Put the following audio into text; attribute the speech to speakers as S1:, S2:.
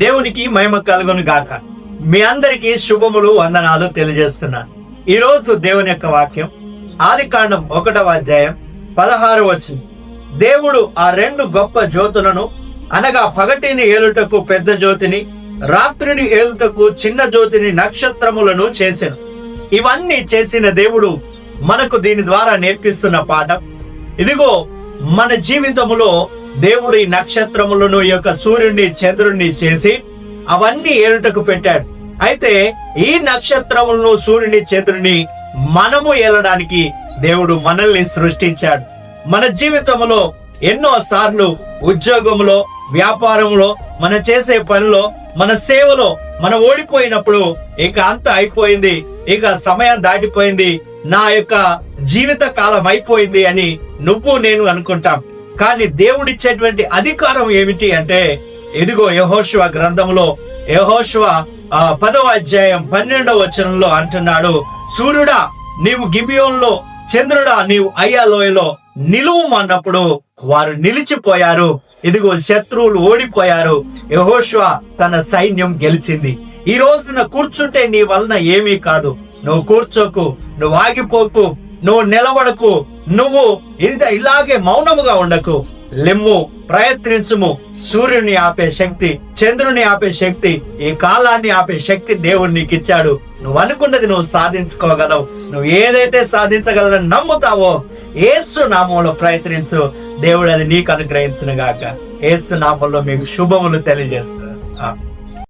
S1: దేవునికి మహిమ కలుగును గాక. మీ అందరికీ శుభములు, వందనాలు తెలియజేస్తున్నాను. ఈ రోజు దేవుని యొక్క వాక్యం ఆదికాండం 1వ అధ్యాయం 16వ వచనం. దేవుడు ఆ 2 గొప్ప జ్యోతులను, అనగా పగటిని ఏలుటకు పెద్ద జ్యోతిని, రాత్రిని ఏలుటకు చిన్న జ్యోతిని, నక్షత్రములను చేసెను. ఇవన్నీ చేసిన దేవుడు మనకు దీని ద్వారా నేర్పిస్తున్న పాఠం, ఇదిగో మన జీవితములో దేవుడు ఈ నక్షత్రములను, ఈ యొక్క సూర్యుడిని, చంద్రుడిని చేసి అవన్నీ ఏలుటకు పెట్టాడు. అయితే ఈ నక్షత్రములను, సూర్యుని, చంద్రుని మనము ఏలడానికి దేవుడు మనల్ని సృష్టించాడు. మన జీవితంలో ఎన్నో సార్లు ఉద్యోగంలో, వ్యాపారంలో, మన చేసే పనిలో, మన సేవలో మనం ఓడిపోయినప్పుడు ఇక అంతా అయిపోయింది, ఇక సమయం దాటిపోయింది, నా యొక్క జీవిత కాలం అయిపోయింది అని నువ్వు నేను అనుకుంటాం. కానీ దేవుడిచ్చేటువంటి అధికారం ఏమిటి అంటే, ఇదిగో యెహోషువ గ్రంథంలో యెహోషువ 10వ అధ్యాయం 12వ వచనంలో అంటున్నాడు, సూర్యుడా నీవు గిబియోనులో, చంద్రుడా నీవు అయ్యా లోయలో నిలువమన్నప్పుడు వారు నిలిచిపోయారు. ఇదిగో శత్రువులు ఓడిపోయారు, యెహోషువ తన సైన్యం గెలిచింది. ఈ రోజున కూర్చుంటే నీ వలన ఏమీ కాదు. నువ్వు కూర్చోకు, నువ్వు ఆగిపోకు, నువ్వు నిలబడకు, నువ్వు ఇలాగే మౌనముగా ఉండకు. లెమ్ము, ప్రయత్నించుము. సూర్యుని ఆపే శక్తి, చంద్రుని ఆపే శక్తి, ఈ కాలాన్ని ఆపే శక్తి దేవుడు నీకు ఇచ్చాడు. నువ్వు అనుకున్నది నువ్వు సాధించుకోగలవు. నువ్వు ఏదైతే సాధించగలరని నమ్ముతావో యేసు నామంలో ప్రయత్నించు. దేవుడు అది నీకు అనుగ్రహించును గాక. యేసు నామంలో మీకు శుభములు తెలియజేస్తాను.